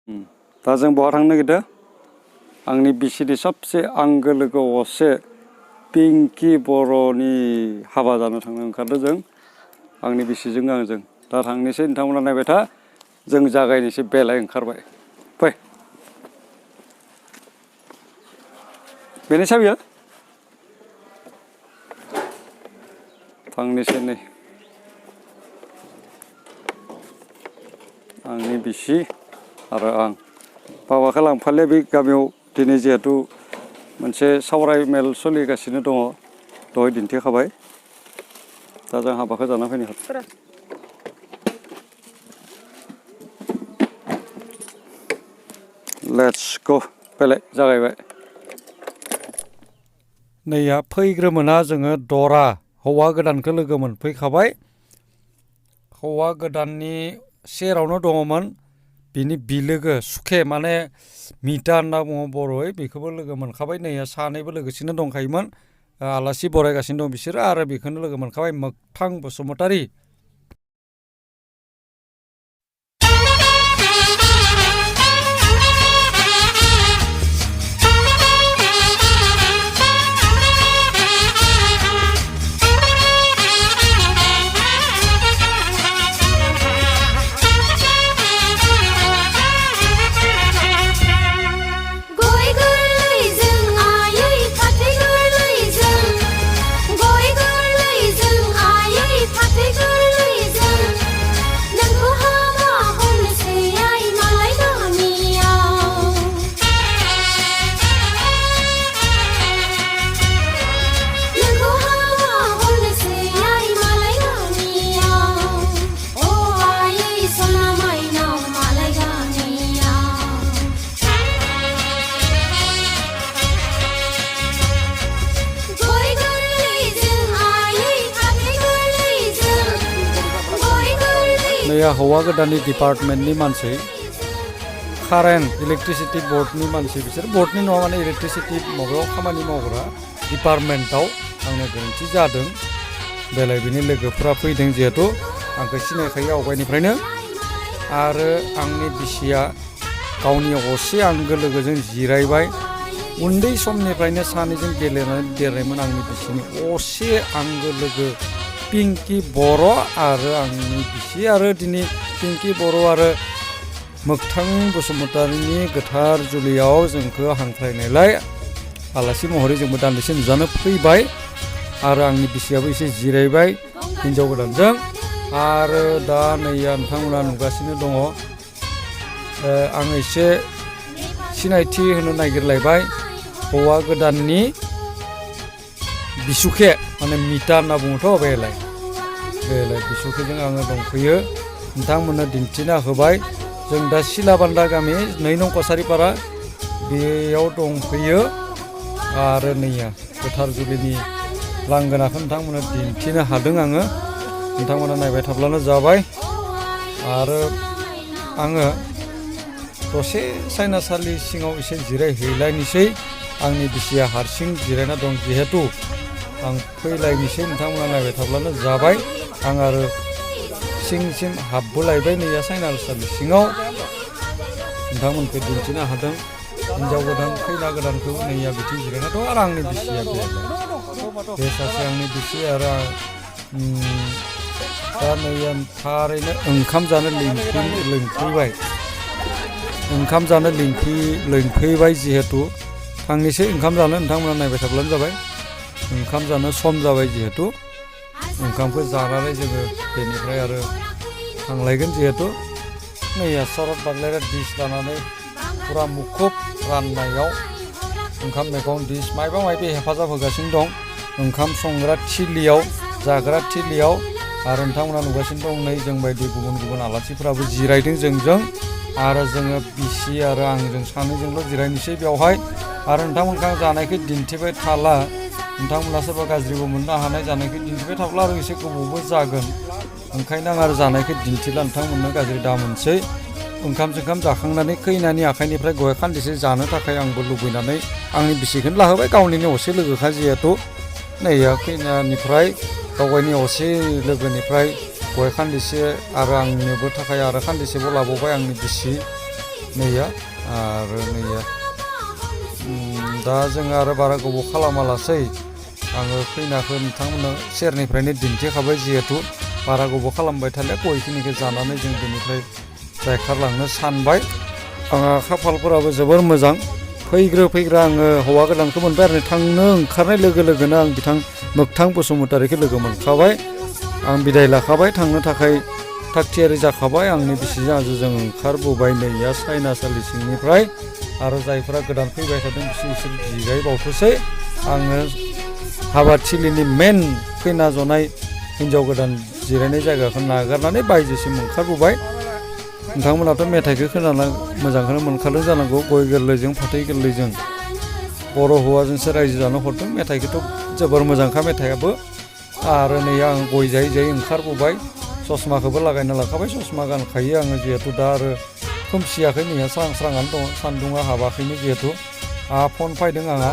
दा जों बहा थांनो नागिरदों आंनि बिसिनि सबसे आंगो लोगो असे पिंकि बर'नि हाबा जानो थांनो ओंखारदों जों आंनि बिसिजों आंजों दा थांनोसै नोंथांमोना नायबाय था जों जागायनोसै बेलाय ओंखारबाय फै बेनो साबिया थांनोसै नै आंनि बिसि आरो आं बाबाखौ लांफालिया बे गामियाव दिनै जिहेतु मोनसे सावराय मेल सोलिगासिनो दङ दहाय दिन्थिखाबाय दा जों हाबाखौ जाना फैनो हागोन लेट्स गो बेलाय जागायबाय नैया फैग्रोमोना जोङो दरा हौवा गोदानखौ लोगो मोनफैखाबाय हौवा गोदाननि सेरावनो दङमोन बिनि बिलोगो सुखे माने मिटा होनना बुङो बर'यै बेखौबो लोगो मोनखाबाय नैया सानैबो लोगोसेनो दंखायोमोन आलासि बरायगासिनो दं बिसोरो आरो बेखौनो लोगो मोनखाबाय मोगथां बसुमतारी हौवा गोदाननि डिपार्टमेन्टनि मानसि कारेन्ट इलेक्ट्रिसिटि बर्डनि मानसि बिसोर बर्डनि नङा माने इलेक्ट्रिसिटि माबायाव खामानि मावग्रा डिपार्टमेन्टआव आंनो गोरोन्थि जादों बेलाय बिनि लोगोफोरा फैदों जिहेतु आंखौ सिनायखायो आवगायनिफ्रायनो आरो आंनि बिसिया गावनि असे आंगो लोगोजों जिरायबाय उन्दै समनिफ्रायनो सानैजों गेलेनानै देरनायमोन आंनि बिसिनि असे आंगो लोगो पिंकि बर' आरो आंनि बिसि आरो दिनै पिंकि बर' आरो मोगथां बसुमतारीनि गोथार जुलियाव जोंखौ हांख्रायनायलाय आलासि महरै जोंबो दान्दिसे नुजानो फैबाय आरो आंनि बिसियाबो एसे जिरायबाय हिन्जाव गोदानजों आरो दा नैया नोंथांमोना नुगासिनो दङ आं एसे सिनायथि होनो नागिरलायबाय हौवा गोदाननि बिसुखे माने मिटा होनना बुङोथ' बेलाय बिसुखेजों आङो दंफैयो नोंथांमोननो दिन्थिना होबाय जों दा सिलाबान्दा गामि 2 नं कसारिपारा बेयाव दंफैयो आरो नैया गोथार जुलिनि लांगोनाखौ नोंथांमोननो दिन्थिनो हादों आङो नोंथांमोना नायबाय थाब्लानो जाबाय आरो आङो दसे सायनासालि सिङाव एसे जिरायहैलायनोसै आंनि बिसिया हारसिं जिरायना दं जिहेतु आं फैलायनोसै नोंथांमोना नायबाय थाब्लानो जाबाय आं आरो सिंसिम हाबबोलायबाय नैया सायनासालि सिङाव नोंथांमोनखौ दिन्थिनो हादों हिन्जाव गोदान खैना गोदानखौ नैया बिथिं जिरायना दं आरो आंनि बिसिया बे सासे आंनि बिसि आरो दा नैया थारैनो ओंखाम जानो लिंफैबाय जिहेतु थांनोसै ओंखाम जानो नोंथांमोना नायबाय थाब्लानो जाबाय ओंखाम जानो सम जाबाय जिहेतु ओंखामखौ जानानै जोङो बेनिफ्राय आरो थांलायगोन जिहेतु नैया सरत बाग्लायग्रा डिस लानानै फुरा मुखुब राननायाव ओंखाम मैगं डिस मायबा मायबि हेफाजाब होगासिनो दं ओंखाम संग्रा थिलियाव जाग्रा थिलियाव आरो नोंथांमोना नुगासिनो दं नै जों बायदि गुबुन गुबुन आलासिफोराबो जिरायदों जोंजों आरो जोङो बिसि आरो आंजों सानैजोंल' जिरायनोसै बेवहाय आरो नोंथांमोनखौ आं जानायखौ दिन्थिबाय थाला नोंथांमोना सोरबा गाज्रिबो मोननो हानाय जानायखौ दिन्थिबाय थाब्ला आरो एसे गोबावबो जागोन ओंखायनो आं आरो जानायखौ दिन्थिला नोंथांमोननो गाज्रि दा मोनसै ओंखाम जाखांनानै खैनानि आखाइनिफ्राय गय खान्दिसे जानो थाखाय आंबो लुबैनानै आंनि बिसिखौनो लाहोबाय गावनिनो असे लोगोखा जिहेतु नैया खैनानिफ्राय गावगायनि असे लोगोनिफ्राय गय खान्दिसे आरो आंनोबो थाखाय आरो खान्दिसेबो लाबावबाय आंनि बिसि नैया आरो नैया दा जों आरो बारा गोबाव खालामालासै आङो खैनाखौ नोंथांमोननो सेरनिफ्रायनो दिन्थिखाबाय जिहेतु बारा गोबाव खालामबाय थालिया गयखिनिखौ जानानै जों बेनिफ्राय जायखारलांनो सानबाय आंहा खाफालफोराबो जोबोर मोजां फैग्रो आङो हौवा गोदानखौ मोनबाय आरो थांनो ओंखारनाय लोगो लोगोनो आं बिथां मोगथां बसुमतारीखौ लोगो मोनखाबाय आं बिदाय लाखाबाय थांनो थाखाय थागथियारि जाखाबाय आंनि बिसिजों जों ओंखारबोबाय नैया सायनासालि सिंनिफ्राय आरो जायफोरा गोदान फैबाय थादों बिसोर जिरायबावथोसै आङो हाबाथिलिनि मेन खैना जनाय हिन्जाव गोदान जिरायनाय जायगाखौ नागारनानै बायजोसिम ओंखारबोबाय नोंथांमोनाथ' मेथाइखौ खोनाना मोजांखौनो मोनखादों जानांगौ गय गोरलैजों फाथै गोरलैजों बर' हौवाजोंसो रायजो जानो हरदों मेथाइखौथ' जोबोर मोजांखा मेथाइयाबो आरो नै आं गय जायै जायै ओंखारबोबाय ससमाखौबो लागायना लाखाबाय ससमा गानखायो आङो जिहेतु दा आरो खोमसियाखै नैया स्रां स्राङानो दङ सान्दुङा हाबाखैनो जिहेतु फन फैदों आंहा